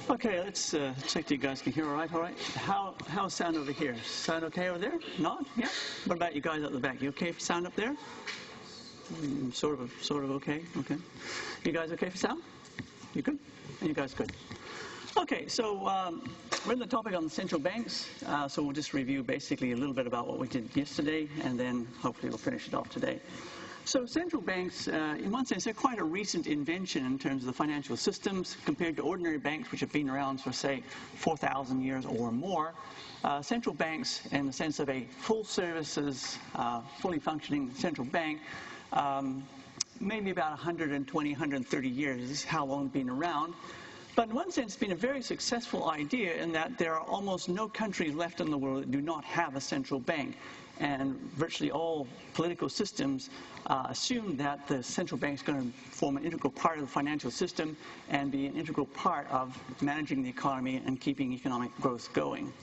Okay, let's check you guys can hear all right, all right? How's sound over here? Sound okay over there? Not? Yeah? What about you guys at the back? You okay for sound up there? Sort of okay, okay. You guys okay for sound? You good? And you guys good? Okay, so we're in the topic on central banks, so we'll just review basically a little bit about what we did yesterday, and then hopefully we'll finish it off today. So central banks, in one sense, they're quite a recent invention in terms of the financial systems compared to ordinary banks, which have been around for, say, 4,000 years or more. Central banks, in the sense of a full services, fully functioning central bank, maybe about 120, 130 years. This is how long it's been around. But in one sense, it's been a very successful idea in that there are almost no countries left in the world that do not have a central bank. And virtually all political systems assume that the central bank is going to form an integral part of the financial system and be an integral part of managing the economy and keeping economic growth going.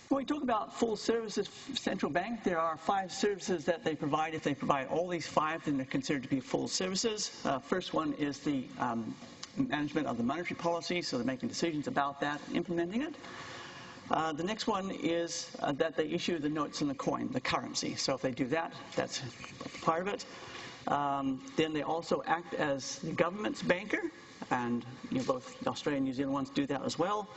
When we talk about full services central bank, there are 5 services that they provide. If they provide all these 5, then they're considered to be full services. First one is the management of the monetary policy, so they're making decisions about that and implementing it. The next one is that they issue the notes and the coin, the currency. So if they do that, that's part of it. Then they also act as the government's banker, and both the Australian and New Zealand ones do that as well.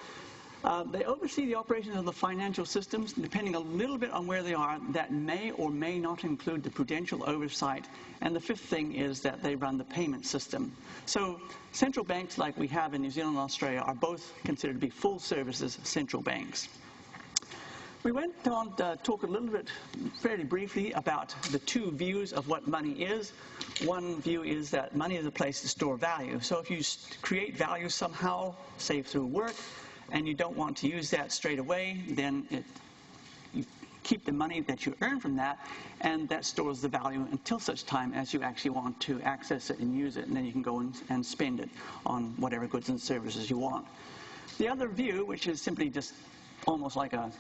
They oversee the operations of the financial systems, depending a little bit on where they are. That may or may not include the prudential oversight. And the 5th thing is that they run the payment system. So central banks like we have in New Zealand and Australia are both considered to be full services central banks. We went on to talk a little bit, fairly briefly, about the 2 views of what money is. One view is that money is a place to store value. So if you create value somehow, say through work, and you don't want to use that straight away, then you keep the money that you earn from that, and that stores the value until such time as you actually want to access it and use it, and then you can go and spend it on whatever goods and services you want. The other view, which is simply just almost like a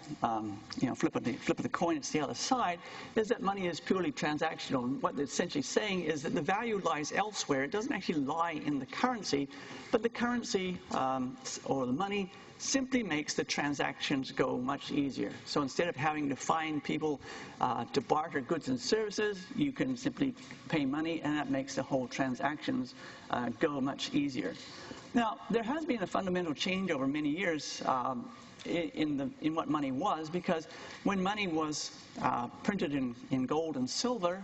flip of the coin, it's the other side, is that money is purely transactional. What they're essentially saying is that the value lies elsewhere. It doesn't actually lie in the currency, but the currency or the money simply makes the transactions go much easier. So instead of having to find people to barter goods and services, you can simply pay money, and that makes the whole transactions go much easier. Now, there has been a fundamental change over many years in what money was, because when money was printed in gold and silver,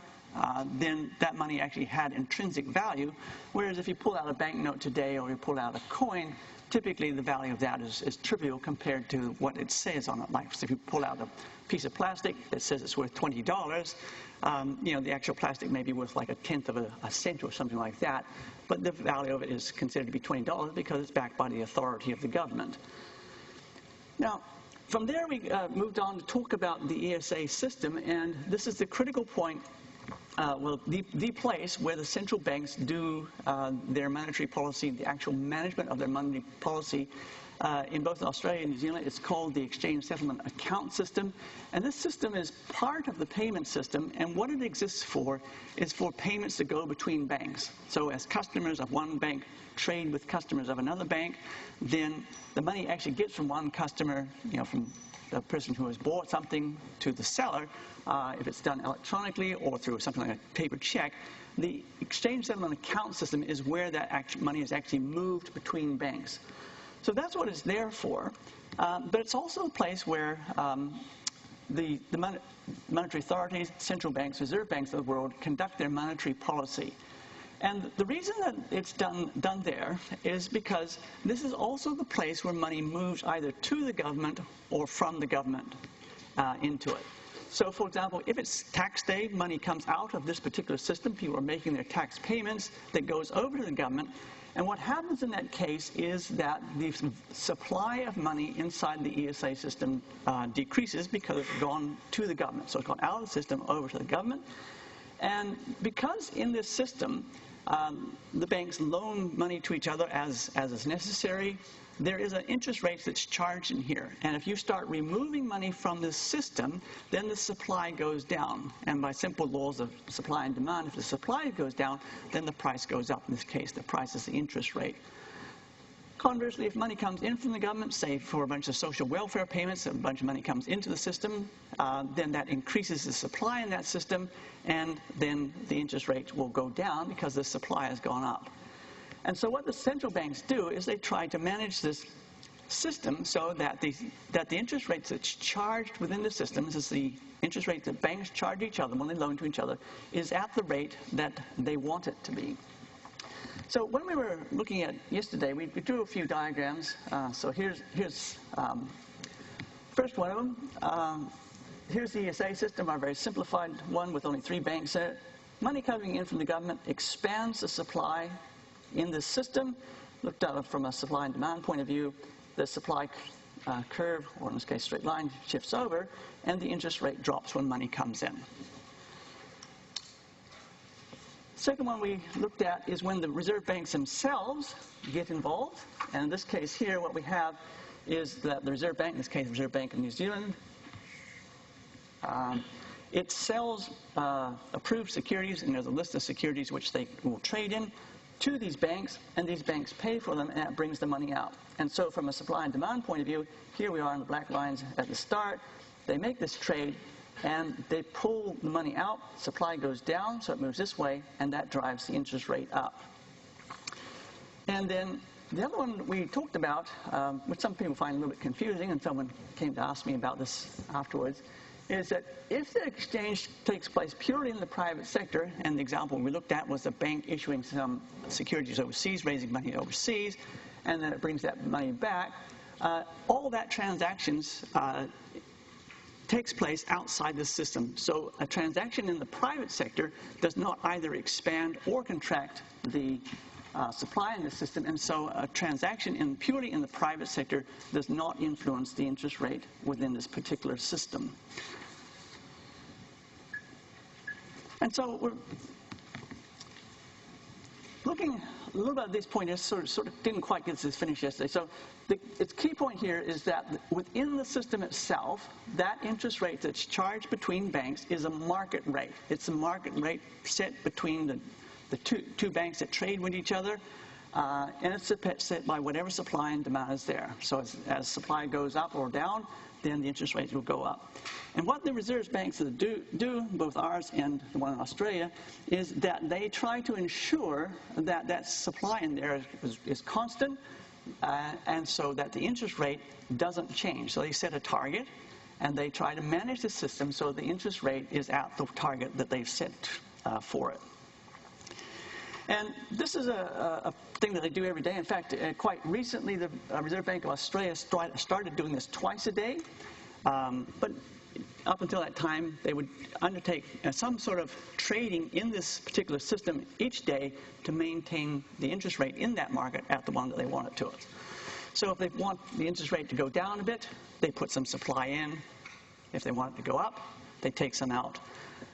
then that money actually had intrinsic value, whereas if you pull out a banknote today or you pull out a coin, typically the value of that is trivial compared to what it says on it. Like, so if you pull out a piece of plastic that says it's worth $20, the actual plastic may be worth like 1/10 of a cent or something like that, but the value of it is considered to be $20 because it's backed by the authority of the government. Now, from there we moved on to talk about the ESA system, and this is the critical point, the place where the central banks do their monetary policy, the actual management of their monetary policy. In both Australia and New Zealand, it's called the Exchange Settlement Account System, and this system is part of the payment system, and what it exists for is for payments to go between banks. So as customers of one bank trade with customers of another bank, then the money actually gets from one customer, from the person who has bought something to the seller. If it's done electronically or through something like a paper check, the Exchange Settlement Account System is where that money is actually moved between banks. So that's what it's there for, but it's also a place where the monetary authorities, central banks, reserve banks of the world conduct their monetary policy. And the reason that it's done there is because this is also the place where money moves either to the government or from the government into it. So, for example, if it's tax day, money comes out of this particular system. People are making their tax payments that goes over to the government. And what happens in that case is that the supply of money inside the ESA system decreases because it's gone to the government. So it's gone out of the system over to the government. And because in this system, the banks loan money to each other as is necessary, there is an interest rate that's charged in here. And if you start removing money from this system, then the supply goes down. And by simple laws of supply and demand, if the supply goes down, then the price goes up. In this case, the price is the interest rate. Conversely, if money comes in from the government, say for a bunch of social welfare payments, a bunch of money comes into the system, then that increases the supply in that system, and then the interest rate will go down because the supply has gone up. And so what the central banks do is they try to manage this system so that the interest rates that's charged within the system, this is the interest rate that banks charge each other when they loan to each other, is at the rate that they want it to be. So when we were looking at yesterday, we drew a few diagrams. So here's first one of them. Here's the ESA system, our very simplified one with only 3 banks in it. Money coming in from the government expands the supply in this system. Looked at it from a supply and demand point of view, the supply curve, or in this case straight line, shifts over, and the interest rate drops when money comes in. Second one we looked at is when the reserve banks themselves get involved. And in this case here, what we have is that the Reserve Bank, in this case the Reserve Bank of New Zealand, it sells approved securities, and there's a list of securities which they will trade in, to these banks, and these banks pay for them, and that brings the money out. And so from a supply and demand point of view, here we are in the black lines at the start. They make this trade, and they pull the money out, supply goes down, so it moves this way, and that drives the interest rate up. And then the other one we talked about, which some people find a little bit confusing, and someone came to ask me about this afterwards, is that if the exchange takes place purely in the private sector, and the example we looked at was a bank issuing some securities overseas, raising money overseas, and then it brings that money back, all that transactions takes place outside the system. So a transaction in the private sector does not either expand or contract the supply in the system, and so a transaction purely in the private sector does not influence the interest rate within this particular system. And so we're looking a little bit at this point, sort of didn't quite get this finished yesterday. So its key point here is that within the system itself, that interest rate that's charged between banks is a market rate. It's a market rate set between the two banks that trade with each other, and it's set by whatever supply and demand is there. So as supply goes up or down, then the interest rates will go up. And what the reserve banks do, both ours and the one in Australia, is that they try to ensure that that supply in there is constant, and so that the interest rate doesn't change. So they set a target, and they try to manage the system so the interest rate is at the target that they've set for it. And this is a thing that they do every day. In fact, quite recently, the Reserve Bank of Australia started doing this twice a day. But up until that time, they would undertake some sort of trading in this particular system each day to maintain the interest rate in that market at the one that they want it to. So if they want the interest rate to go down a bit, they put some supply in. If they want it to go up, they take some out.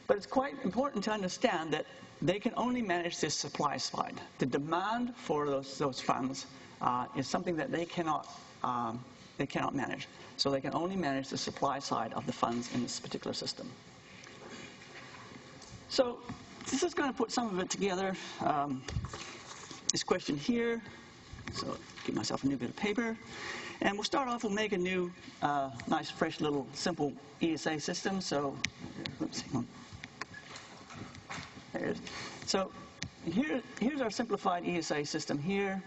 But it's quite important to understand that they can only manage this supply side. The demand for those funds is something that they cannot manage. So they can only manage the supply side of the funds in this particular system. So this is going to put some of it together. This question here. So give myself a new bit of paper. And we'll start off, we'll make a new, nice, fresh, little, simple ESA system. So, oops, hang on. There it is. So here's our simplified ESA system here.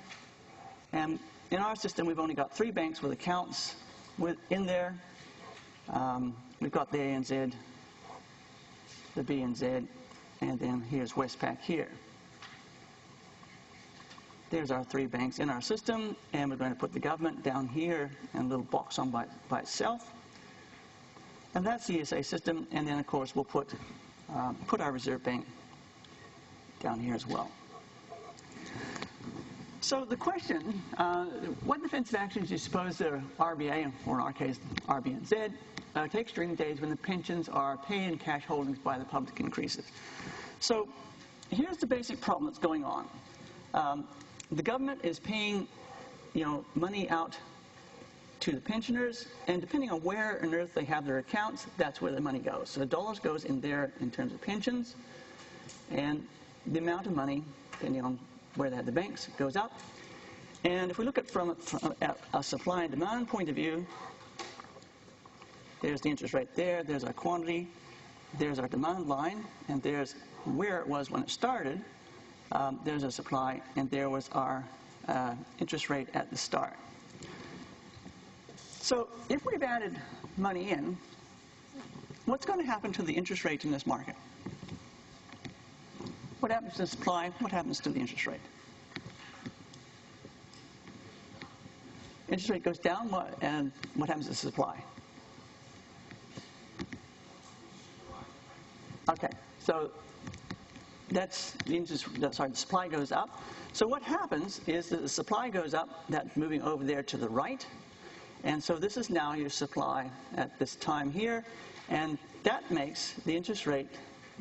And in our system, we've only got 3 banks with accounts in there. We've got the ANZ, the BNZ, and then here's Westpac here. There's our 3 banks in our system, and we're going to put the government down here in a little box on by itself. And that's the ESA system, and then, of course, we'll put our Reserve Bank down here as well. So the question, what defensive actions do you suppose the RBA, or in our case, RBNZ, takes during days when the pensions are paid in cash holdings by the public increases? So here's the basic problem that's going on. The government is paying, money out to the pensioners, and depending on where on earth they have their accounts, that's where the money goes. So the dollars goes in there in terms of pensions, and the amount of money, depending on where they have the banks, goes up. And if we look at from a supply and demand point of view, there's the interest rate there, there's our quantity, there's our demand line, and there's where it was when it started. There's our supply, and there was our interest rate at the start. So if we've added money in, what's going to happen to the interest rate in this market? What happens to the supply? What happens to the interest rate? Interest rate goes down, and what happens to the supply? Okay, so that's the supply goes up. So what happens is that the supply goes up, that's moving over there to the right. And so this is now your supply at this time here, and that makes the interest rate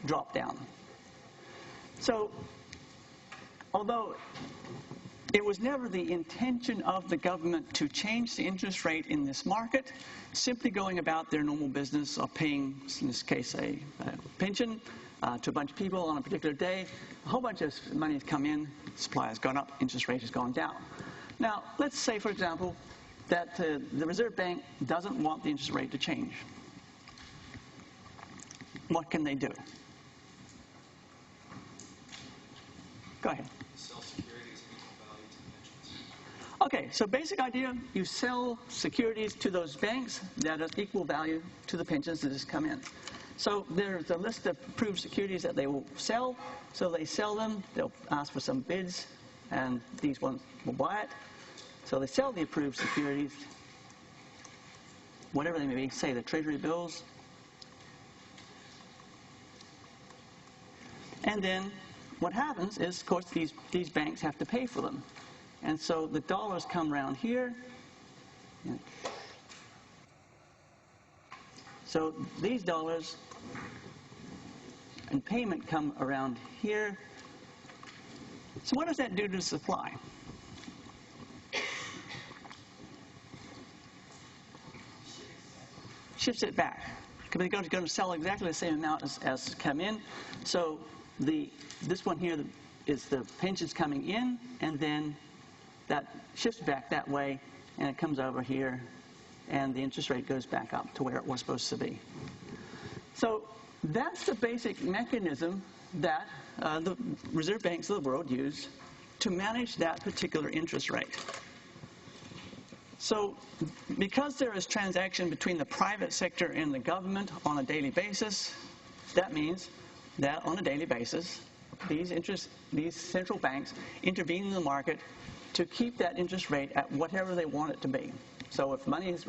drop down. So although it was never the intention of the government to change the interest rate in this market, simply going about their normal business of paying, in this case, a pension to a bunch of people on a particular day, a whole bunch of money has come in, supply has gone up, interest rate has gone down. Now, let's say, for example, that the Reserve Bank doesn't want the interest rate to change. What can they do? Go ahead. Sell securities at equal value to the pensions. Okay, so basic idea, you sell securities to those banks that are equal value to the pensions that just come in. So there's a list of approved securities that they will sell. So they sell them, they'll ask for some bids, and these ones will buy it. So they sell the approved securities, whatever they may be, say the Treasury bills. And then what happens is, of course, these banks have to pay for them. And so the dollars come around here. So these dollars and payment come around here. So what does that do to the supply? Shifts it back, because they're going to sell exactly the same amount as come in. So this one here is the pensions coming in, and then that shifts back that way, and it comes over here, and the interest rate goes back up to where it was supposed to be. So that's the basic mechanism that the reserve banks of the world use to manage that particular interest rate. So because there is transaction between the private sector and the government on a daily basis, that means that on a daily basis, these central banks intervene in the market to keep that interest rate at whatever they want it to be. So if money is,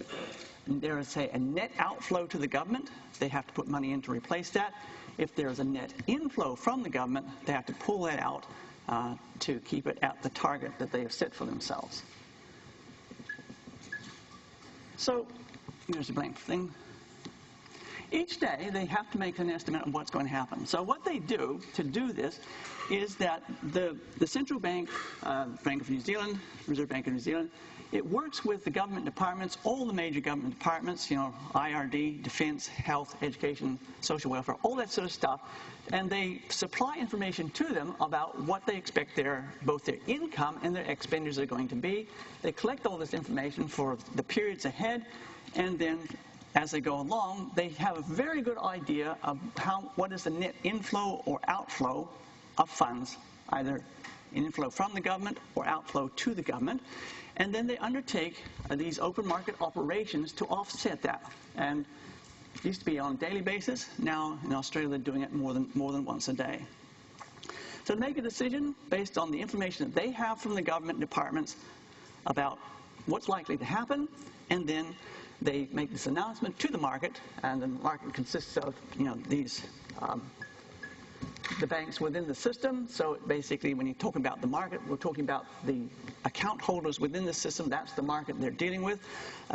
there is, say, a net outflow to the government, they have to put money in to replace that. If there is a net inflow from the government, they have to pull that out to keep it at the target that they have set for themselves. So here's a blank thing. Each day, they have to make an estimate of what's going to happen. So what they do to do this is that the central bank, Bank of New Zealand, Reserve Bank of New Zealand, it works with the government departments, all the major government departments, you know, IRD, defense, health, education, social welfare, all that sort of stuff, and they supply information to them about what they expect both their income and their expenditures are going to be. They collect all this information for the periods ahead, and then as they go along, they have a very good idea of what is the net inflow or outflow of funds, either inflow from the government or outflow to the government. And then they undertake these open market operations to offset that. And it used to be on a daily basis. Now in Australia, they're doing it more than once a day. So to make a decision based on the information that they have from the government departments about what's likely to happen, and then they make this announcement to the market, and the market consists of, you know, these the banks within the system. So basically, when you talk about the market, we're talking about the account holders within the system. That's the market they're dealing with.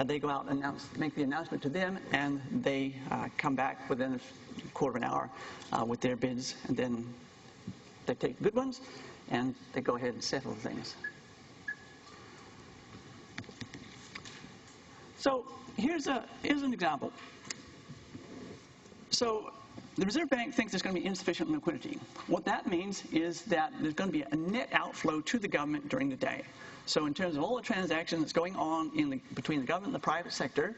They go out and make the announcement to them, and they come back within a quarter of an hour with their bids, and then they take good ones, and they go ahead and settle things. So here's an example. So the Reserve Bank thinks there's going to be insufficient liquidity. What that means is that there's going to be a net outflow to the government during the day. So in terms of all the transactions that's going on between the government and the private sector,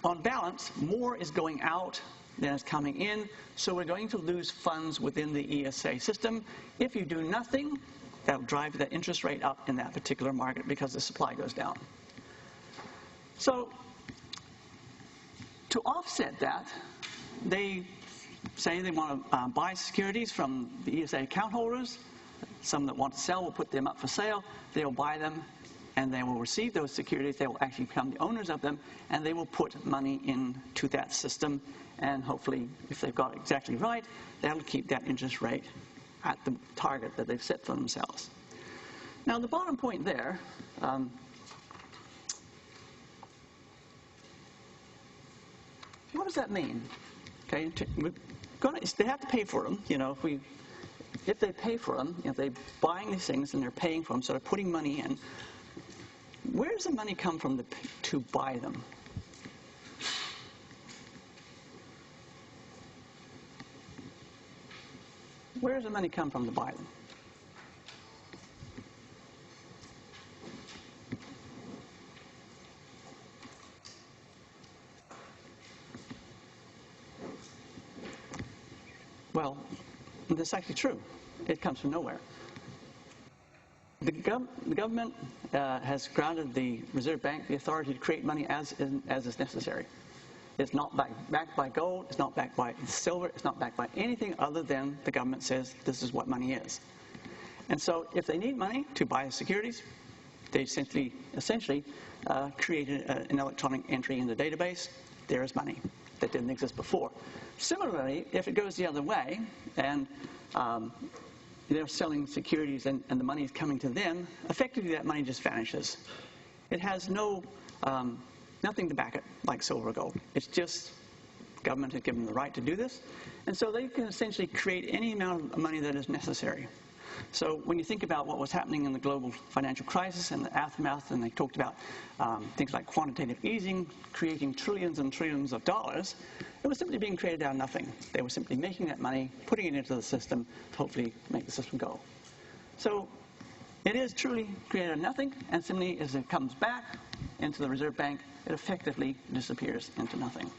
on balance, more is going out than is coming in, so we're going to lose funds within the ESA system. If you do nothing, that'll drive that interest rate up in that particular market because the supply goes down. So to offset that, they say they want to buy securities from the ESA account holders. Some that want to sell will put them up for sale. They'll buy them, and they will receive those securities. They will actually become the owners of them, and they will put money into that system. And hopefully, if they've got it exactly right, that'll keep that interest rate at the target that they've set for themselves. Now, the bottom point there, what does that mean? Okay, they have to pay for them. You know, if they pay for them, if they're buying these things and they're paying for them, so they're putting money in, where does the money come from to buy them? Where does the money come from to buy them? Well, that's actually true. It comes from nowhere. The government has granted the Reserve Bank the authority to create money as is necessary. It's not backed by gold, it's not backed by silver, it's not backed by anything other than the government says this is what money is. And so if they need money to buy securities, they essentially created an electronic entry in the database. There is money that didn't exist before. Similarly, if it goes the other way and they're selling securities and the money is coming to them, effectively that money just vanishes. It has nothing to back it like silver or gold. It's just government has given them the right to do this. And so they can essentially create any amount of money that is necessary. So when you think about what was happening in the global financial crisis and the aftermath, and they talked about things like quantitative easing, creating trillions and trillions of dollars, it was simply being created out of nothing. They were simply making that money, putting it into the system to hopefully make the system go. So it is truly created out of nothing, and simply as it comes back into the Reserve Bank, it effectively disappears into nothing.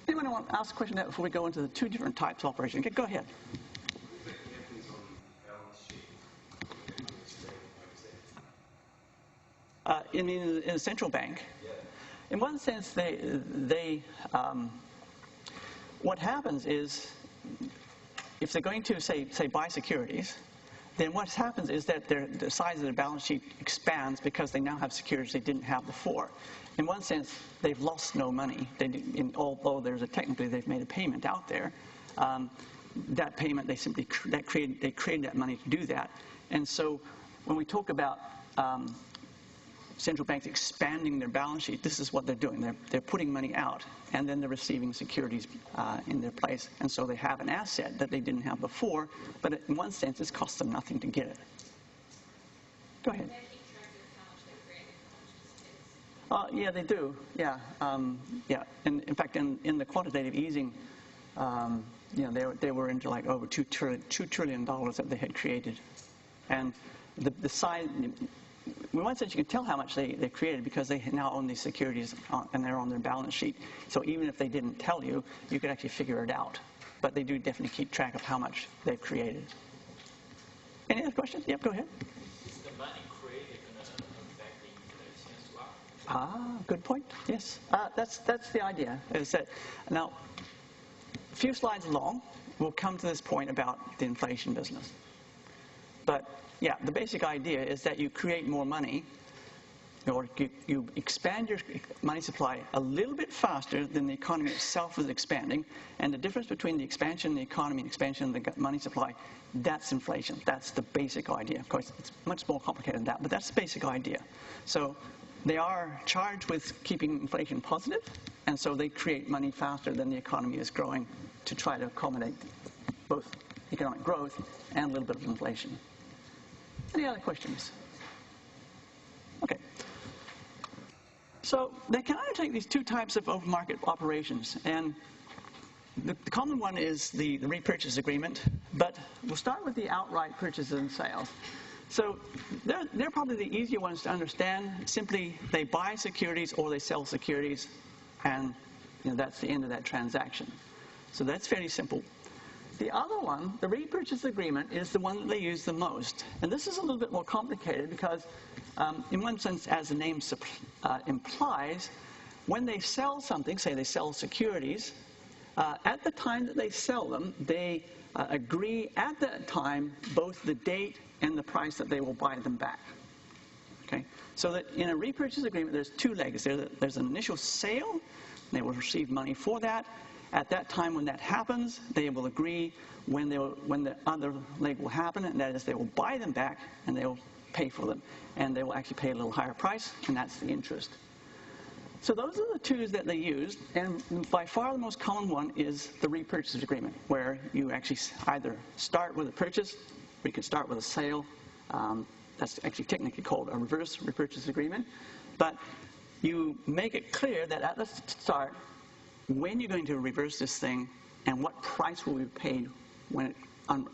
Anyone want to ask a question before we go into the two different types of operation? Okay, go ahead. In a central bank, in one sense, what happens is, if they're going to say buy securities, then what happens is that the size of their balance sheet expands because they now have securities they didn't have before. In one sense, they've lost no money. Although technically they've made a payment out there, that payment they created that money to do that. And so when we talk about central banks expanding their balance sheet, this is what they're doing. They're putting money out, and then they're receiving securities in their place. And so they have an asset that they didn't have before, but in one sense, it's cost them nothing to get it. Go ahead. Yeah, they do. Yeah, yeah. And in fact, in the quantitative easing, they were into like over $2 trillion that they had created, and the size. In one sense, you can tell how much they created because they now own these securities and they're on their balance sheet. So even if they didn't tell you, you could actually figure it out. But they do definitely keep track of how much they've created. Any other questions? Yep, go ahead. Is the money created going to affect the inflation as well? Good point. Yes, that's the idea. Is that now, a few slides long, we'll come to this point about the inflation business. But yeah, the basic idea is that you create more money, or you expand your money supply a little bit faster than the economy itself is expanding, and the difference between the expansion of the economy and expansion of the money supply, that's inflation. That's the basic idea. Of course, it's much more complicated than that, but that's the basic idea. So they are charged with keeping inflation positive, and so they create money faster than the economy is growing to try to accommodate both economic growth and a little bit of inflation. Any other questions? Okay. So they can undertake these two types of open market operations. And the common one is the repurchase agreement, but we'll start with the outright purchases and sales. So they're probably the easier ones to understand. Simply, they buy securities or they sell securities, and that's the end of that transaction. So that's fairly simple. The other one, the repurchase agreement, is the one that they use the most. And this is a little bit more complicated because, in one sense, as the name implies, when they sell something, say they sell securities, at the time that they sell them, they agree at that time both the date and the price that they will buy them back. Okay? So that in a repurchase agreement, there's two legs. There's an initial sale. They will receive money for that. At that time when that happens, they will agree when the other leg will happen, and that is they will buy them back and they will pay for them. And they will actually pay a little higher price, and that's the interest. So those are the two that they use, and by far the most common one is the repurchase agreement, where you actually either start with a purchase, or you can start with a sale. That's actually technically called a reverse repurchase agreement. But you make it clear that at the start, when you're going to reverse this thing, and what price will be paid when it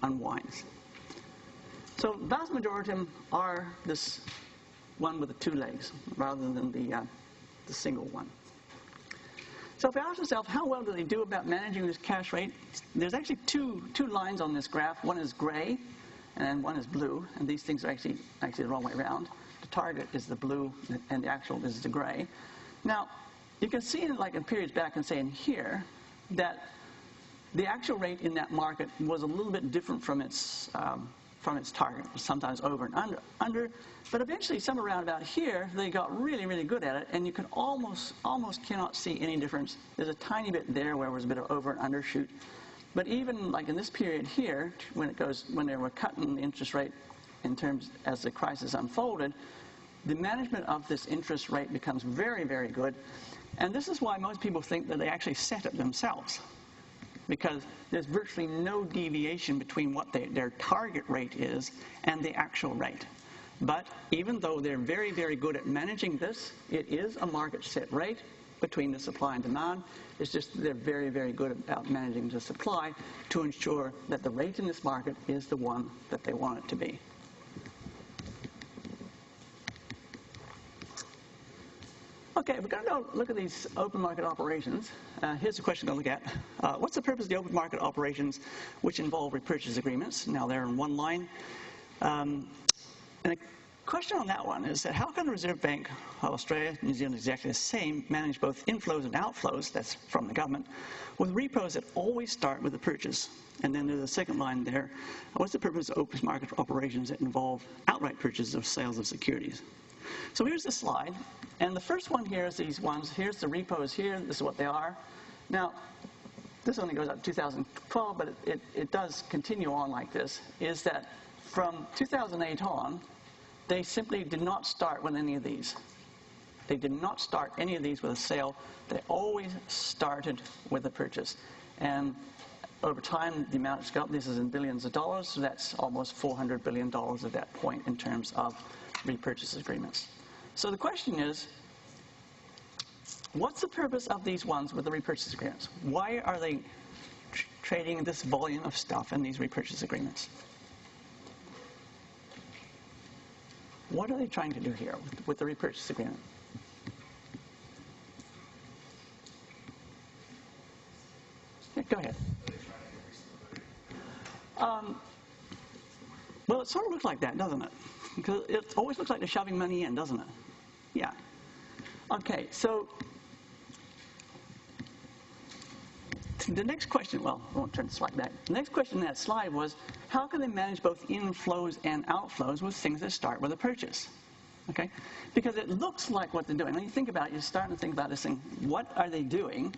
unwinds. So the vast majority of them are this one with the two legs, rather than the single one. So if we ask ourselves, how well do they do about managing this cash rate? There's actually two lines on this graph. One is gray, and one is blue. And these things are actually the wrong way around. The target is the blue, and the actual is the gray. Now, you can see in periods back and say in here that the actual rate in that market was a little bit different from its target, sometimes over and under. But eventually, somewhere around about here, they got really, really good at it, and you can almost cannot see any difference. There's a tiny bit there where there was a bit of over and undershoot. But even like in this period here, when they were cutting the interest rate in terms as the crisis unfolded, the management of this interest rate becomes very, very good. And this is why most people think that they actually set it themselves, because there's virtually no deviation between what their target rate is and the actual rate. But even though they're very, very good at managing this, it is a market set rate between the supply and demand. It's just they're very, very good about managing the supply to ensure that the rate in this market is the one that they want it to be. Okay, we're going to go look at these open market operations. Here's a question to look at. What's the purpose of the open market operations which involve repurchase agreements? Now they're in one line. And the question on that one is that how can the Reserve Bank of Australia, New Zealand exactly the same, manage both inflows and outflows, that's from the government, with repos that always start with a purchase? And then there's a second line there. What's the purpose of open market operations that involve outright purchases or sales of securities? So here's the slide, and the first one here is these ones. Here's the repos here. This is what they are. Now, this only goes up to 2012, but it does continue on like this, is that from 2008 on, they simply did not start with any of these. They did not start any of these with a sale. They always started with a purchase. And over time, the amount has gone up. This is in billions of dollars, so that's almost $400 billion at that point in terms of repurchase agreements. So the question is, what's the purpose of these ones with the repurchase agreements? Why are they trading this volume of stuff in these repurchase agreements? What are they trying to do here with the repurchase agreement? Yeah, go ahead. Well, it sort of looks like that, doesn't it? Because it always looks like they're shoving money in, doesn't it? Yeah. Okay, so the next question, well, I won't turn the slide back. The next question in that slide was, how can they manage both inflows and outflows with things that start with a purchase? Okay? Because it looks like what they're doing. When you think about it, you're starting to think about this thing, what are they doing?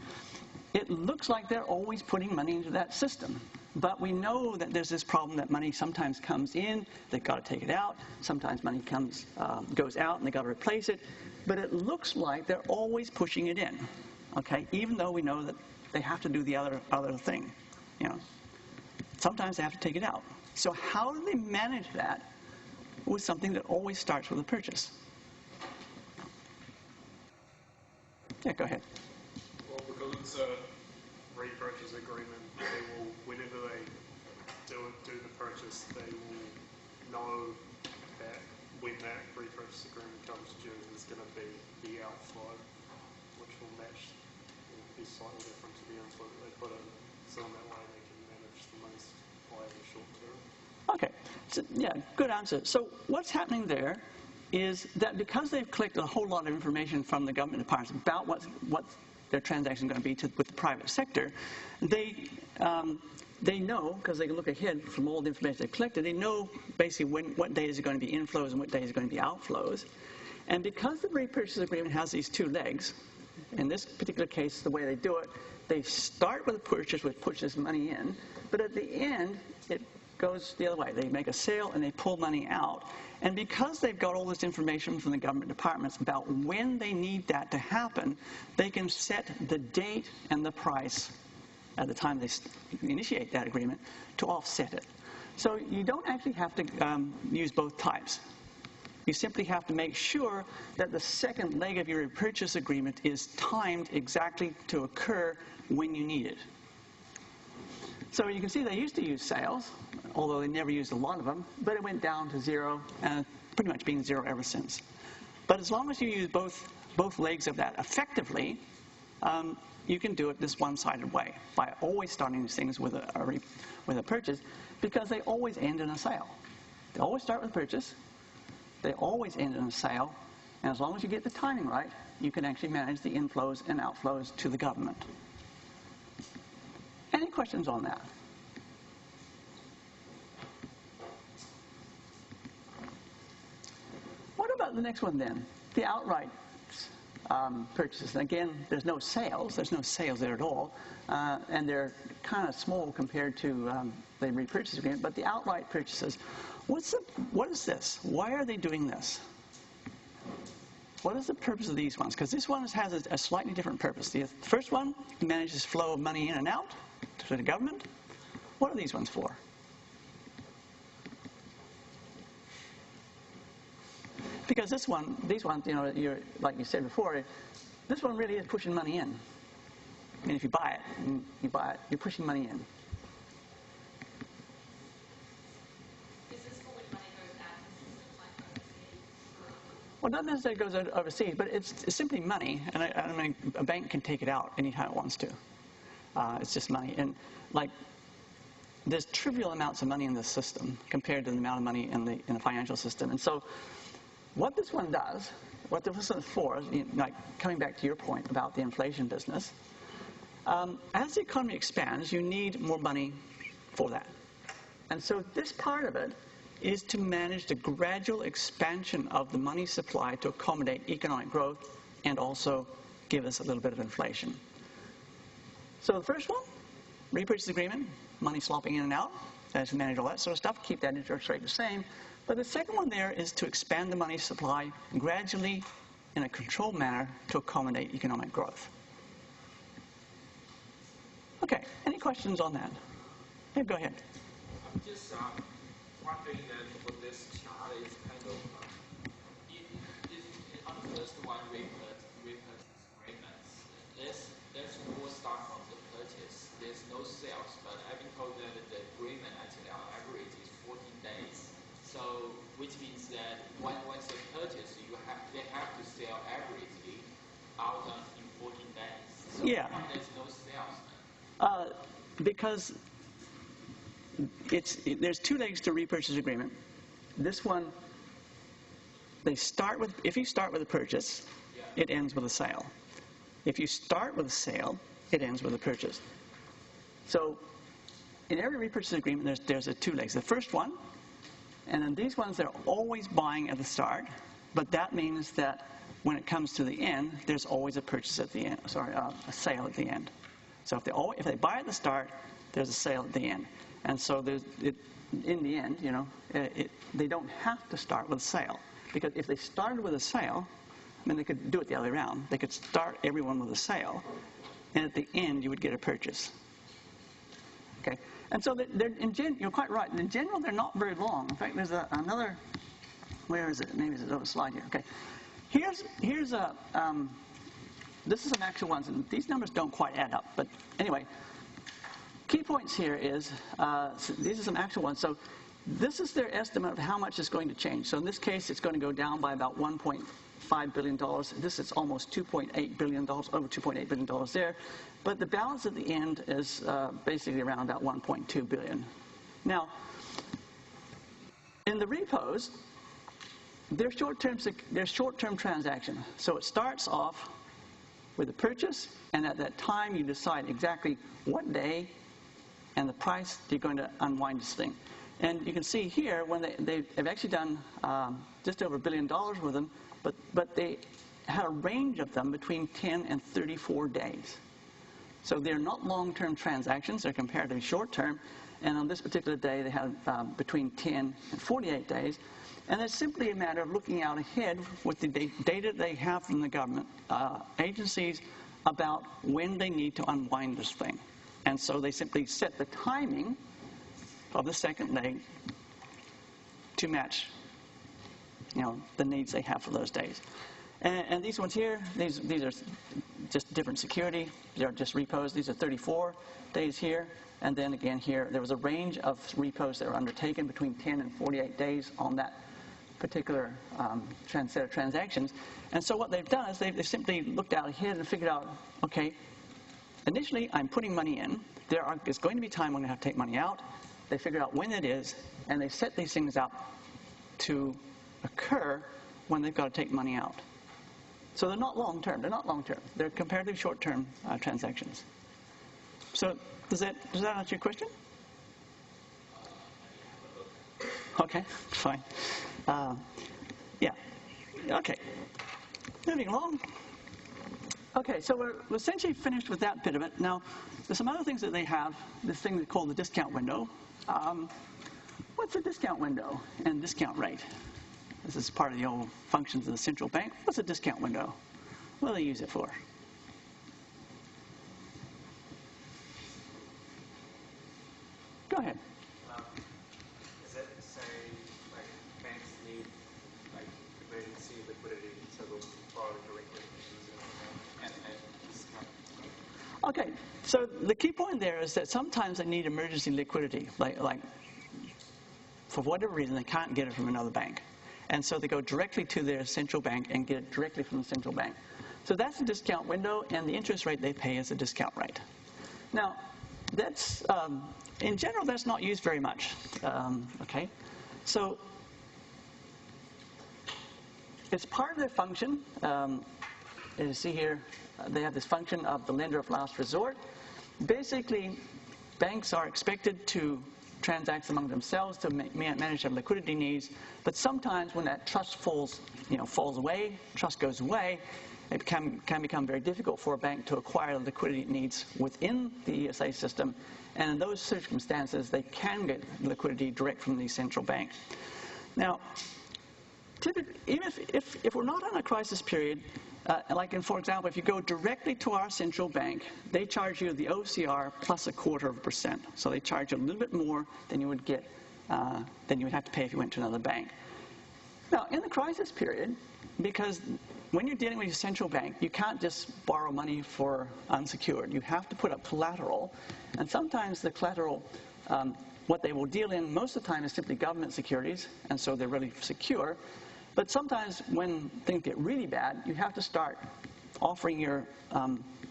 It looks like they're always putting money into that system. But we know that there's this problem that money sometimes comes in, they've got to take it out. Sometimes money goes out and they've got to replace it. But it looks like they're always pushing it in, okay? Even though we know that they have to do the other thing, you know. Sometimes they have to take it out. So how do they manage that with something that always starts with a purchase? Yeah, go ahead. Well, because it's a repurchase agreement, they will, whenever they do the purchase, they will know that when that repurchase agreement comes due, there's going to be the outflow, which will match, will be slightly different to the inflow that they put in. So in that way, they can manage the money supply in the short term. Okay, so, yeah, good answer. So what's happening there is that because they've collected a whole lot of information from the government departments about what their transaction is going to be with the private sector, they know, because they can look ahead from all the information they've collected, they know basically what days are going to be inflows and what days are going to be outflows. And because the repurchase agreement has these two legs, in this particular case, the way they do it, they start with a purchase, which pushes money in, but at the end, it goes the other way. They make a sale and they pull money out. And because they've got all this information from the government departments about when they need that to happen, they can set the date and the price at the time they initiate that agreement to offset it. So you don't actually have to use both types. You simply have to make sure that the second leg of your repurchase agreement is timed exactly to occur when you need it. So you can see they used to use sales, although they never used a lot of them, but it went down to zero, and pretty much been zero ever since. But as long as you use both legs of that effectively, you can do it this one-sided way by always starting these things with a purchase, because they always end in a sale. They always start with a purchase, they always end in a sale, and as long as you get the timing right, you can actually manage the inflows and outflows to the government. Any questions on that? What about the next one then? The outright purchases. And again, there's no sales there at all, and they're kind of small compared to the repurchase agreement. But the outright purchases, what is this? Why are they doing this? What is the purpose of these ones? Because this one has a slightly different purpose. The first one manages flow of money in and out to the government. What are these ones for? Because these ones, you know, like you said before, this one really is pushing money in. I mean, if you buy it, you're pushing money in. Is this for when money goes out of the system, like overseas? Well, not necessarily goes overseas, but it's simply money, and I mean, a bank can take it out anytime it wants to. It's just money, and like there's trivial amounts of money in this system compared to the amount of money in the financial system, and so what this one does, what this one is for, is, like coming back to your point about the inflation business, as the economy expands, you need more money for that, and so this part of it is to manage the gradual expansion of the money supply to accommodate economic growth and also give us a little bit of inflation. So the first one, repurchase agreement, money slopping in and out, that's to manage all that sort of stuff, keep that interest rate the same. But the second one there is to expand the money supply gradually in a controlled manner to accommodate economic growth. Okay, any questions on that? Yeah, go ahead. I'm just wondering that for this chart is kind of, if on the first one, repurchase agreements, let's all start from the purchase. There's no sales, but I've been told that the agreement actually on average is 14 days. So, which means that once they purchase, they have to sell averagely out in 14 days. So Yeah. There's no sales. Because there's two legs to repurchase agreement. This one, if you start with a purchase, it ends with a sale. If you start with a sale, it ends with a purchase. So in every repurchase agreement, there's two legs. The first one, and then these ones, they're always buying at the start, but that means that when it comes to the end, there's always a purchase at the end. A sale at the end. So if they buy at the start, there's a sale at the end. And so in the end, you know, they don't have to start with a sale. Because if they started with a sale, I mean, they could do it the other way around. They could start everyone with a sale, and at the end, you would get a purchase. Okay? And so you're quite right. In general, they're not very long. In fact, there's another, where is it? Maybe it's another slide here. Okay. Here's this is some actual ones, and these numbers don't quite add up. But anyway, key points here is, so these are some actual ones. So this is their estimate of how much is going to change. So in this case, it's going to go down by about $1.5 billion. This is almost $2.8 billion, over $2.8 billion there. But the balance at the end is basically around about $1.2 billion. Now, in the repos, they're short-term transaction. So it starts off with a purchase, and at that time you decide exactly what day and the price you're going to unwind this thing. And you can see here when they've actually done just over $1 billion with them, but they had a range of them between 10 and 34 days. So they're not long-term transactions, they're comparatively short-term. And on this particular day, they had between 10 and 48 days. And it's simply a matter of looking out ahead with the data they have from the government agencies about when they need to unwind this thing. And so they simply set the timing of the second leg to match, the needs they have for those days. And these ones here, these are just different security. They're just repos. These are 34 days here. And then again here, there was a range of repos that were undertaken between 10 and 48 days on that particular set of transactions. And so what they've done is they've simply looked out ahead and figured out, okay, initially I'm putting money in. There's going to be time when I have to take money out. They figured out when it is, and they set these things up to occur when they've got to take money out. So they're not long-term. They're not long-term. They're comparatively short-term transactions. So does that answer your question? Okay, fine. Yeah. Okay. Moving along. Okay, so we're essentially finished with that bit of it. Now, there's some other things that they have. This thing they call the discount window. What's a discount window and discount rate? This is part of the old functions of the central bank. What's a discount window? What do they use it for? Go ahead. Is it, say, like banks need like emergency liquidity, so they'll borrow directly and discount? Okay, so the key point there is that sometimes they need emergency liquidity, like for whatever reason they can't get it from another bank. And so they go directly to their central bank and get it directly from the central bank. So that's a discount window, and the interest rate they pay is a discount rate. Now, that's, in general, that's not used very much, okay? So it's part of their function. As you see here, they have this function of the lender of last resort. Basically, banks are expected to transact among themselves to manage their liquidity needs, but sometimes when that trust falls away, trust goes away, it can become very difficult for a bank to acquire the liquidity needs within the ESA system, and in those circumstances, they can get liquidity direct from the central bank. Now, typically, even if we're not on a crisis period, for example, if you go directly to our central bank, they charge you the OCR plus 0.25%. So they charge you a little bit more than you would get, than you would have to pay if you went to another bank. Now, in the crisis period, because when you're dealing with your central bank, you can't just borrow money for unsecured. You have to put up collateral, and sometimes the collateral, what they will deal in most of the time is simply government securities, and so they're really secure. But sometimes when things get really bad, you have to start offering your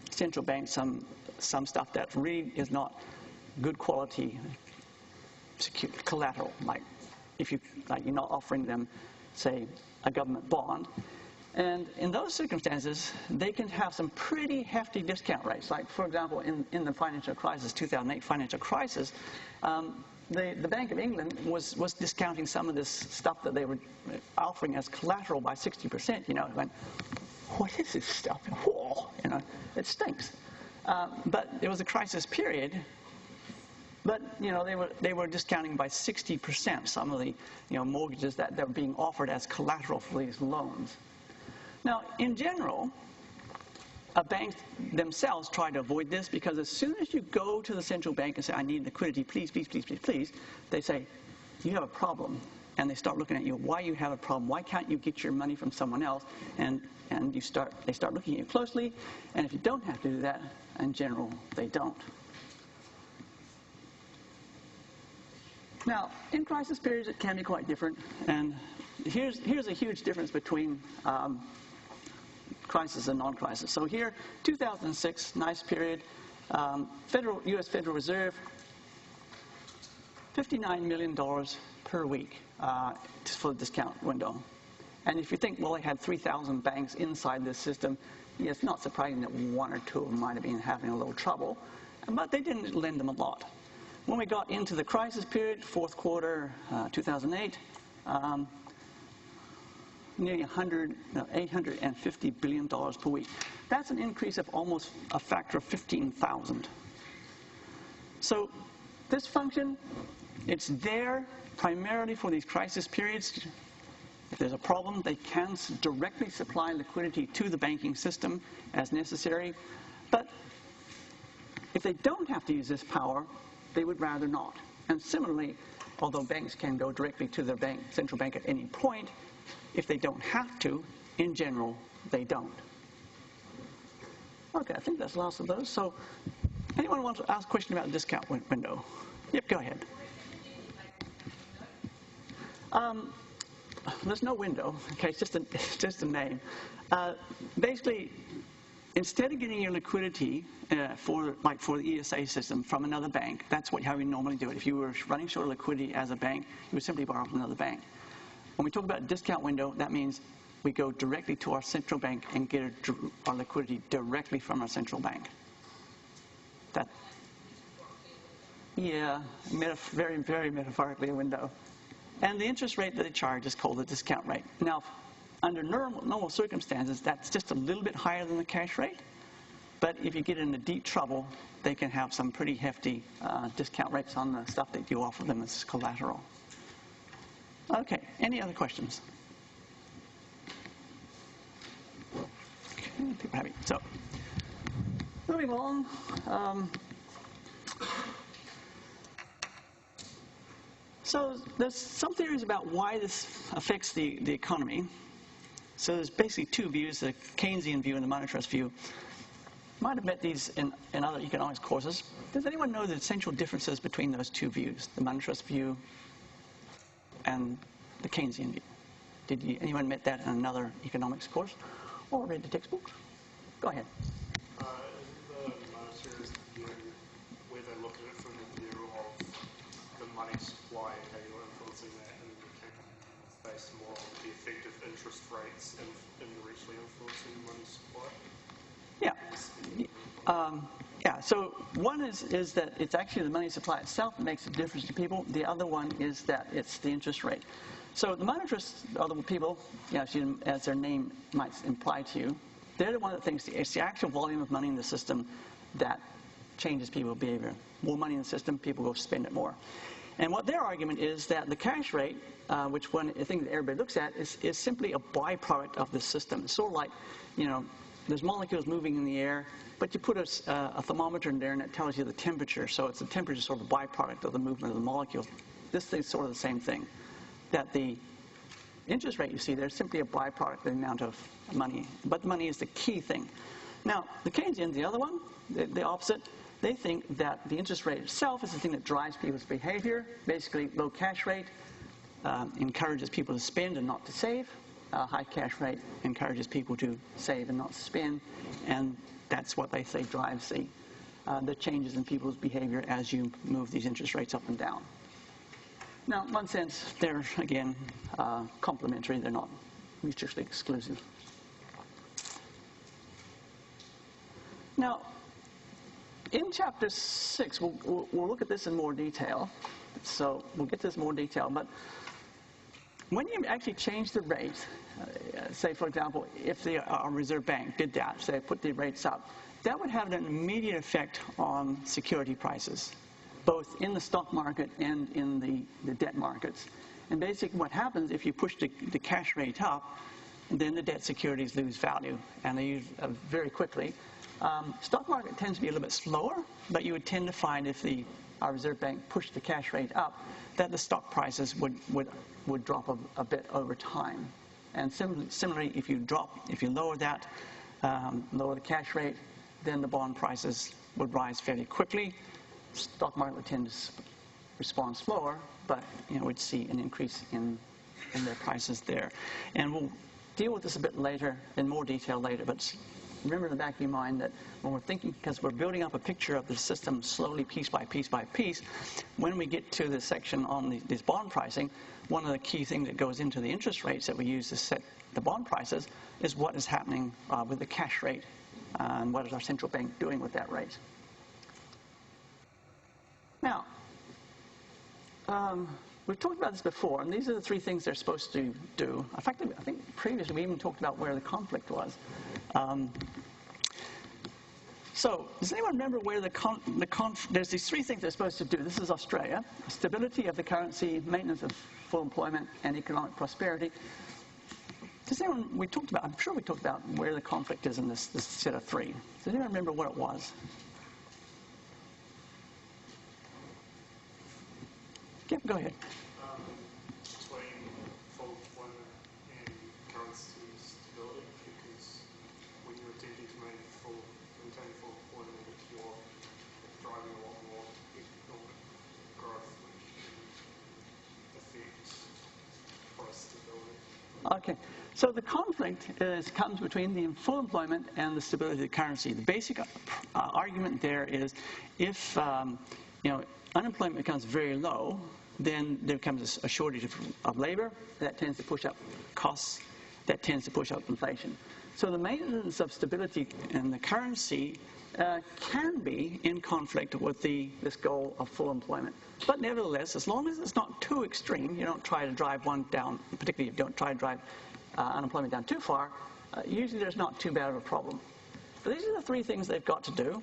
central bank some stuff that really is not good quality collateral. Like you're not offering them, say, a government bond. And in those circumstances, they can have some pretty hefty discount rates. Like, for example, in the financial crisis, 2008 financial crisis, the Bank of England was discounting some of this stuff that they were offering as collateral by 60%. It went, what is this stuff? Whoa, it stinks. But it was a crisis period. But they were discounting by 60% some of the mortgages that were being offered as collateral for these loans. Now, in general, banks themselves try to avoid this, because as soon as you go to the central bank and say, I need liquidity, please, please, please, please, please, they say, you have a problem. and they start looking at you, why you have a problem, why can't you get your money from someone else, and they start looking at you closely, and if you don't have to do that, in general, they don't. Now, in crisis periods, it can be quite different, and here's a huge difference between crisis and non-crisis. So here, 2006, nice period, U.S. Federal Reserve, $59 million per week for the discount window. And if you think, well, they had 3,000 banks inside this system, yeah, it's not surprising that one or two of them might have been having a little trouble, but they didn't lend them a lot. When we got into the crisis period, fourth quarter 2008, nearly $850 billion per week. That's an increase of almost a factor of 15,000. So this function, it's there primarily for these crisis periods. If there's a problem, they can directly supply liquidity to the banking system as necessary. But if they don't have to use this power, they would rather not. And similarly, although banks can go directly to their central bank at any point, if they don't have to, in general, they don't. Okay, I think that's the last of those. So, anyone want to ask a question about the discount window? Yep, go ahead. There's no window. Okay, it's just a name. Basically, instead of getting your liquidity for the ESA system from another bank, that's how we normally do it. If you were running short of liquidity as a bank, you would simply borrow from another bank. When we talk about discount window, that means we go directly to our central bank and get our liquidity directly from our central bank. Very, very metaphorically a window. And the interest rate that they charge is called the discount rate. Now, under normal circumstances, that's just a little bit higher than the cash rate. But if you get into deep trouble, they can have some pretty hefty discount rates on the stuff that you offer them as collateral. Okay, any other questions? Okay, people happy. So, moving along. So there's some theories about why this affects the economy. So there's basically two views, the Keynesian view and the monetarist view. Might have met these in other economics courses. Does anyone know the essential differences between those two views, the monetarist view and the Keynesian view? Anyone met that in another economics course or read the textbooks? Go ahead. In the monetarist view, where they look at it from the view of the money supply and how you're influencing that, and the Keynesian is based more on the effective interest rates indirectly influencing the money supply. Yeah. So one is that it's actually the money supply itself that makes a difference to people. The other one is that it's the interest rate. So the monetarists are the people, as their name might imply to you, they're the one that thinks it's the actual volume of money in the system that changes people's behavior. More money in the system, people go spend it more. And what their argument is that the cash rate, which one I think that everybody looks at, is simply a byproduct of the system. It's sort of like, there's molecules moving in the air, but you put a thermometer in there and it tells you the temperature. So it's the temperature sort of a byproduct of the movement of the molecules. This thing's sort of the same thing. That the interest rate you see there is simply a byproduct of the amount of money. But money is the key thing. Now, the Keynesians, the other one, the opposite, they think that the interest rate itself is the thing that drives people's behavior. Basically, low cash rate encourages people to spend and not to save. High cash rate encourages people to save and not spend. And that's what they say drives the changes in people's behavior as you move these interest rates up and down. Now, in one sense, they're, again, complementary. They're not mutually exclusive. Now, in Chapter 6, we'll look at this in more detail. So we'll get to this in more detail. But when you actually change the rate, say, for example, if the Reserve Bank did that, say, put the rates up, that would have an immediate effect on security prices, both in the stock market and in the debt markets. And basically what happens if you push the cash rate up, then the debt securities lose value, and they use very quickly. Stock market tends to be a little bit slower, but you would tend to find if the our Reserve Bank pushed the cash rate up, that the stock prices would drop a bit over time. And similarly, if you lower that, lower the cash rate, then the bond prices would rise fairly quickly. Stock market would tend to respond slower, but we'd see an increase in their prices there. And we'll deal with this a bit later, in more detail later, but remember in the back of your mind that when we're thinking, because we're building up a picture of the system slowly, piece by piece by piece, when we get to the section on this bond pricing, one of the key things that goes into the interest rates that we use to set the bond prices is what is happening with the cash rate, and what is our central bank doing with that rate. Now, we've talked about this before, and these are the three things they're supposed to do. In fact, I think previously we even talked about where the conflict was. So, does anyone remember where there's these three things they're supposed to do? This is Australia: stability of the currency, maintenance of full employment, and economic prosperity. Does anyone? I'm sure we talked about where the conflict is in this set of three. Does anyone remember what it was? Yeah, go ahead. Between full employment and currency stability, because when you're attempting to maintain full employment, you're driving a lot more economic growth, which affects price stability. Okay, so the conflict comes between the full employment and the stability of the currency. The basic argument there is if unemployment becomes very low, then there becomes a shortage of labor. That tends to push up costs. That tends to push up inflation. So the maintenance of stability in the currency can be in conflict with this goal of full employment. But nevertheless, as long as it's not too extreme, you don't try to drive one down, particularly if you don't try to drive unemployment down too far, usually there's not too bad of a problem. But these are the three things they've got to do.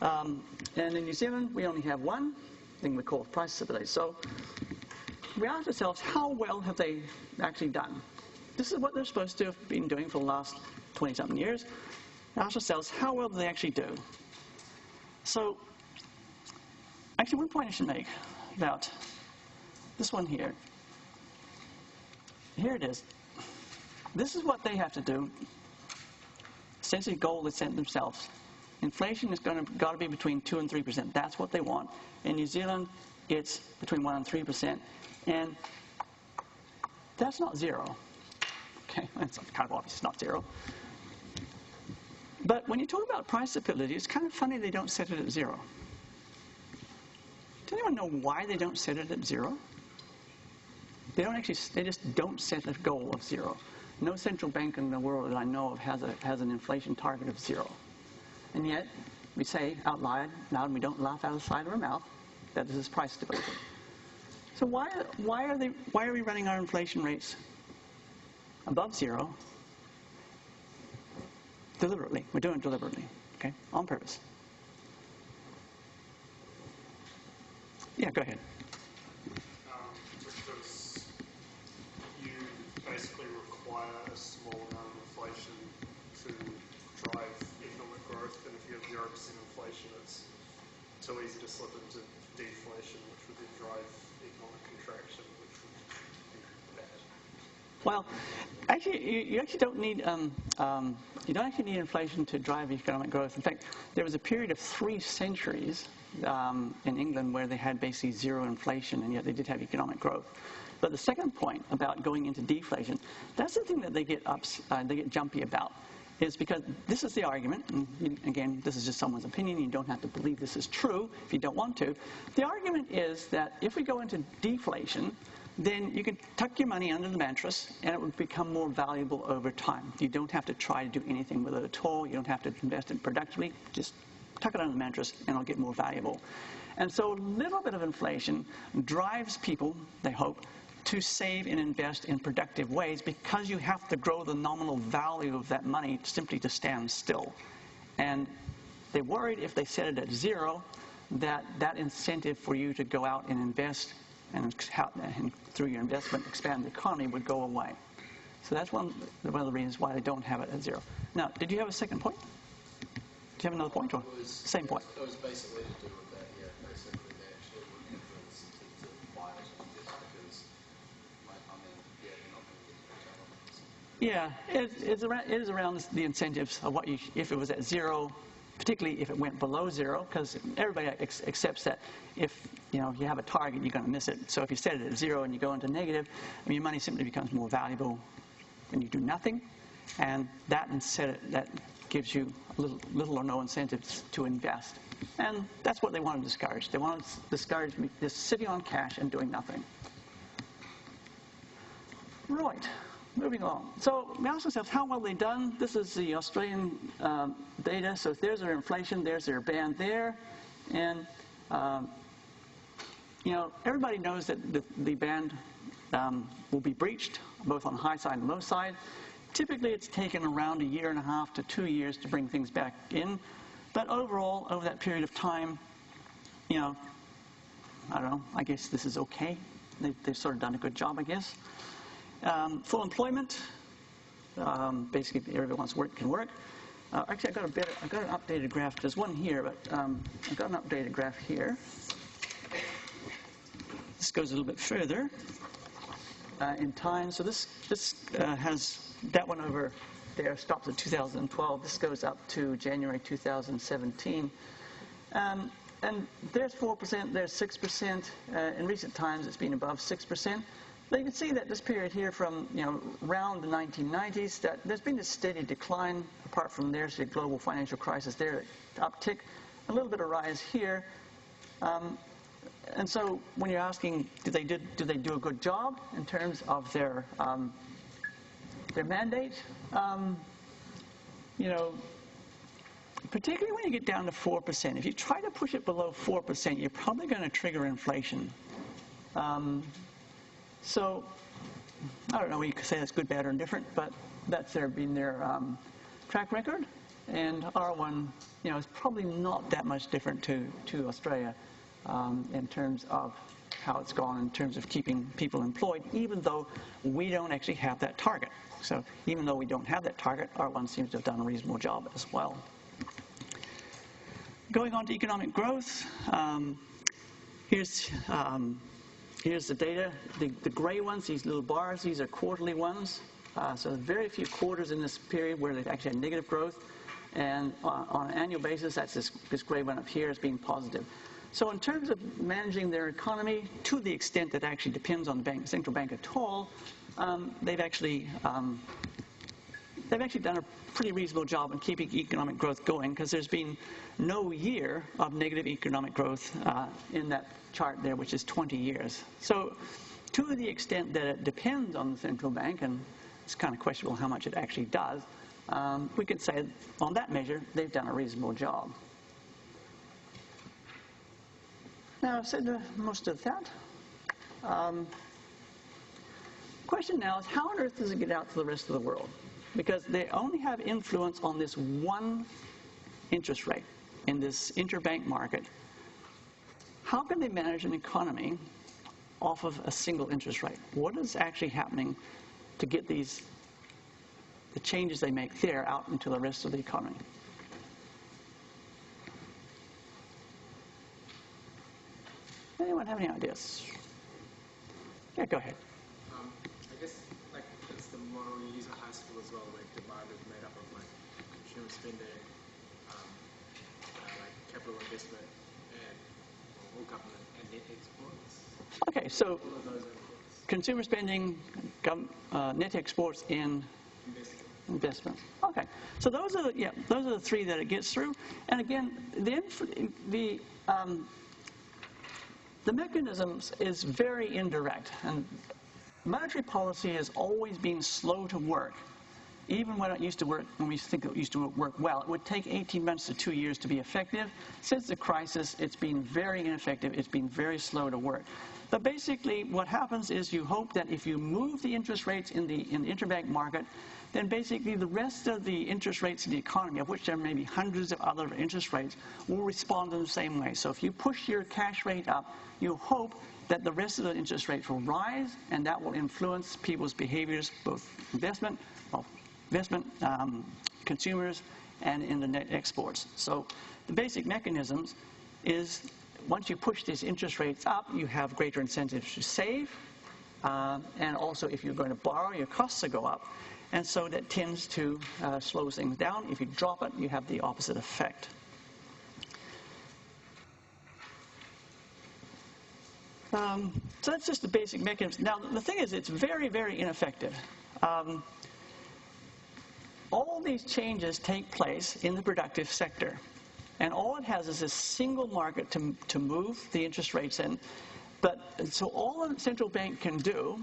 And in New Zealand, we only have one thing we call price stability. So we ask ourselves, how well have they actually done? This is what they're supposed to have been doing for the last 20-something years. We ask ourselves, how well do they actually do? So, actually, one point I should make about this one here. Here it is. This is what they have to do. Essentially, goal they set themselves. Inflation is got to be between 2 and 3%. That's what they want. In New Zealand, it's between 1 and 3%, and that's not zero. Okay, it's kind of obvious it's not zero. But when you talk about price stability, it's kind of funny they don't set it at zero. Does anyone know why they don't set it at zero? They just don't set a goal of zero. No central bank in the world that I know of has an inflation target of zero. And yet, we say out loud, and we don't laugh out of the side of our mouth, that this is price stability. So why are we running our inflation rates above zero deliberately? We're doing it deliberately, okay, on purpose. Yeah, go ahead. Because you basically require a small amount of inflation to drive economic growth, and if you have 0% inflation, it's too easy to slip into deflation, which would then drive economic contraction, which would be bad. Well, actually, you actually don't need you don't actually need inflation to drive economic growth. In fact, there was a period of 3 centuries in England where they had basically zero inflation, and yet they did have economic growth. But the second point about going into deflation, that's the thing that they get jumpy about, is because this is the argument, and again, this is just someone's opinion, you don't have to believe this is true if you don't want to. The argument is that if we go into deflation, then you can tuck your money under the mattress and it would become more valuable over time. You don't have to try to do anything with it at all. You don't have to invest it productively. Just tuck it under the mattress and it'll get more valuable. And so a little bit of inflation drives people, they hope, to save and invest in productive ways because you have to grow the nominal value of that money simply to stand still. And they're worried if they set it at zero that incentive for you to go out and invest and through your investment expand the economy would go away. So that's one of the reasons why they don't have it at zero. Now, did you have a second point? Do you have another point? Or same point? It was basically to do with that, yeah, basically Yeah, it is around the incentives of what you, if it was at zero, particularly if it went below zero, because everybody accepts that if you have a target, you're going to miss it. So if you set it at zero and you go into negative, I mean, your money simply becomes more valuable when you do nothing, and that gives you little or no incentives to invest. And that's what they want to discourage. They want to discourage this sitting on cash and doing nothing. Right. Moving on. So we ask ourselves, how well they done? This is the Australian data. So there's their inflation, there's their band there. And, everybody knows that the band will be breached, both on the high side and low side. Typically, it's taken around 1.5 to 2 years to bring things back in. But overall, over that period of time, I don't know, I guess this is okay. They've sort of done a good job, I guess. Full employment, basically everyone's work can work. Actually, I got an updated graph. There's one here, but I've got an updated graph here. This goes a little bit further in time. So this has that one over there stops at 2012. This goes up to January 2017. And there's 4%, there's 6%. In recent times, it's been above 6%. But you can see that this period here from around the 1990s, that there's been a steady decline. Apart from there's the global financial crisis there, uptick, a little bit of rise here. And so when you're asking, do they do a good job in terms of their mandate? Particularly when you get down to 4%. If you try to push it below 4%, you're probably going to trigger inflation. So, I don't know, you could say that's good, bad, or indifferent, but that's been their track record. And R1, is probably not that much different to Australia in terms of how it's gone in terms of keeping people employed, even though we don't actually have that target. So even though we don't have that target, R1 seems to have done a reasonable job as well. Going on to economic growth, here's the data. The gray ones, these little bars, these are quarterly ones. So very few quarters in this period where they've actually had negative growth. And on an annual basis, that's this gray one up here as being positive. So in terms of managing their economy, to the extent that actually depends on the central bank at all, they've actually done a pretty reasonable job in keeping economic growth going, because there's been no year of negative economic growth in that chart there, which is 20 years. So to the extent that it depends on the central bank, and it's kind of questionable how much it actually does, we could say on that measure, they've done a reasonable job. Now, I've said most of that. Question now is, how on earth does it get out to the rest of the world? Because they only have influence on this one interest rate in this interbank market. How can they manage an economy off of a single interest rate? What is actually happening to get the changes they make there out into the rest of the economy? Anyone have any ideas? Yeah, go ahead. I guess that's the model you use at high school as well, where demand is made up of consumer spending, capital investment, and all government and net exports. Okay, so All of those inputs. consumer spending, net exports, and investments. Okay, so those are the three that it gets through. And again, the mechanisms is very indirect, and monetary policy has always been slow to work. Even when it used to work, when we think it used to work well, it would take 18 months to 2 years to be effective. Since the crisis, it's been very ineffective. It's been very slow to work. But basically, what happens is you hope that if you move the interest rates in the interbank market, then basically the rest of the interest rates in the economy, of which there may be hundreds of other interest rates, will respond in the same way. So if you push your cash rate up, you hope that the rest of the interest rates will rise, and that will influence people's behaviors, both investment, consumers, and in the net exports. So the basic mechanisms is once you push these interest rates up, you have greater incentives to save, And also, if you're going to borrow, your costs will go up. And so that tends to slow things down. If you drop it, you have the opposite effect. So that's just the basic mechanism. Now, the thing is, it's very, very ineffective. All these changes take place in the productive sector. And all it has is a single market to move the interest rates in. But so all the central bank can do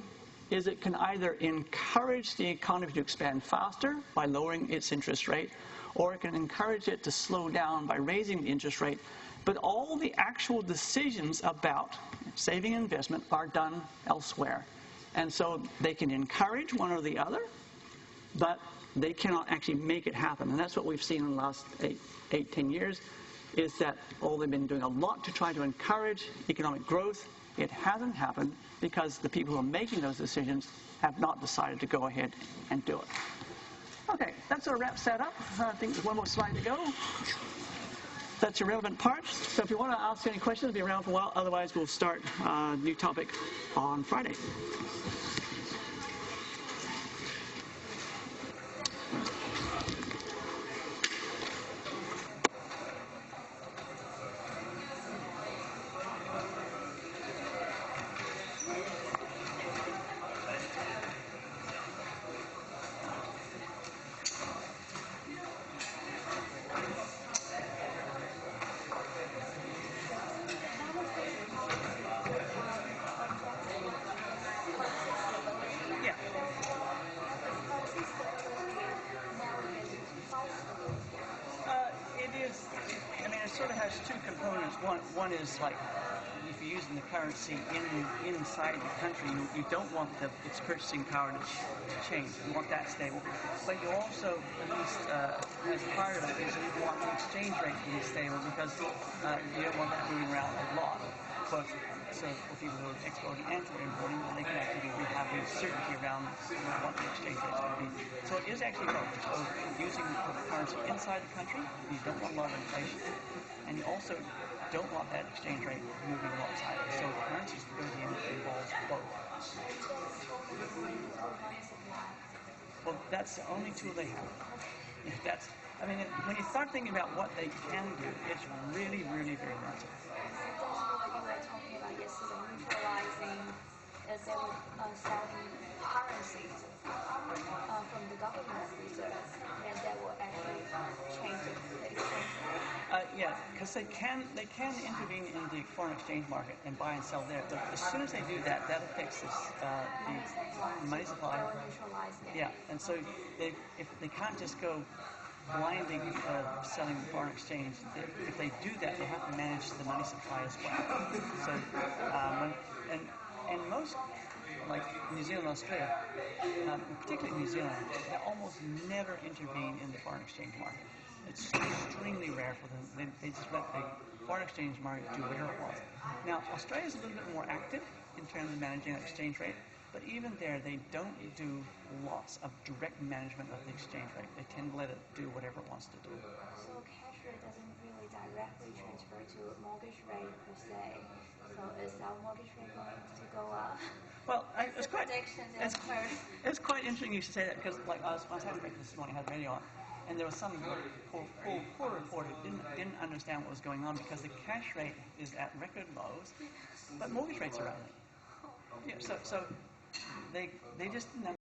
is it can either encourage the economy to expand faster by lowering its interest rate, or it can encourage it to slow down by raising the interest rate. But all the actual decisions about saving and investment are done elsewhere. And so they can encourage one or the other, but they cannot actually make it happen. And that's what we've seen in the last 10 years, is that they've been doing a lot to try to encourage economic growth. It hasn't happened because the people who are making those decisions have not decided to go ahead and do it. Okay, that sort of wraps that up. I think there's one more slide to go. That's your relevant part. So if you want to ask any questions, be around for a while. Otherwise, we'll start a new topic on Friday. Sort of has two components. One is like if you're using the currency inside the country, you don't want its purchasing power to change. You want that stable. But you also, at least as part of it, is you want the exchange rate to be stable because you don't want that moving around a lot. So for people who are exporting and for importing, they can actually have the certainty around what the exchange rate is going to be. So it is actually both. So using the currency inside the country, you don't want a lot of inflation. And you also don't want that exchange rate moving outside. So currency stability involves both. Well, that's the only tool they have. When you start thinking about what they can do, it's really, really very limited. You were talking about yesterday, neutralizing as they were selling currencies from the government reserves, and that will actually change the exchange rate. Yeah, because they can intervene in the foreign exchange market and buy and sell there. But as soon as they do that, that affects the money supply. They will neutralize that. Yeah, and so if they can't just go blindly selling foreign exchange, if they do that, they have to manage the money supply as well. So, and most, like New Zealand and Australia, particularly New Zealand, they almost never intervene in the foreign exchange market. It's extremely rare for them. They just let the foreign exchange market do whatever it wants. Now, Australia is a little bit more active in terms of managing that exchange rate, but even there, they don't do lots of direct management of the exchange rate. They tend to let it do whatever it wants to do. So cash rate doesn't really directly transfer to mortgage rate per se. So is our mortgage rate going to go up? Well, it's quite interesting you should say that because, like, I was having breakfast this morning, I had the radio on, and there was some poor reporter who didn't understand what was going on because the cash rate is at record lows, but mortgage rates are rising. Yeah, so they just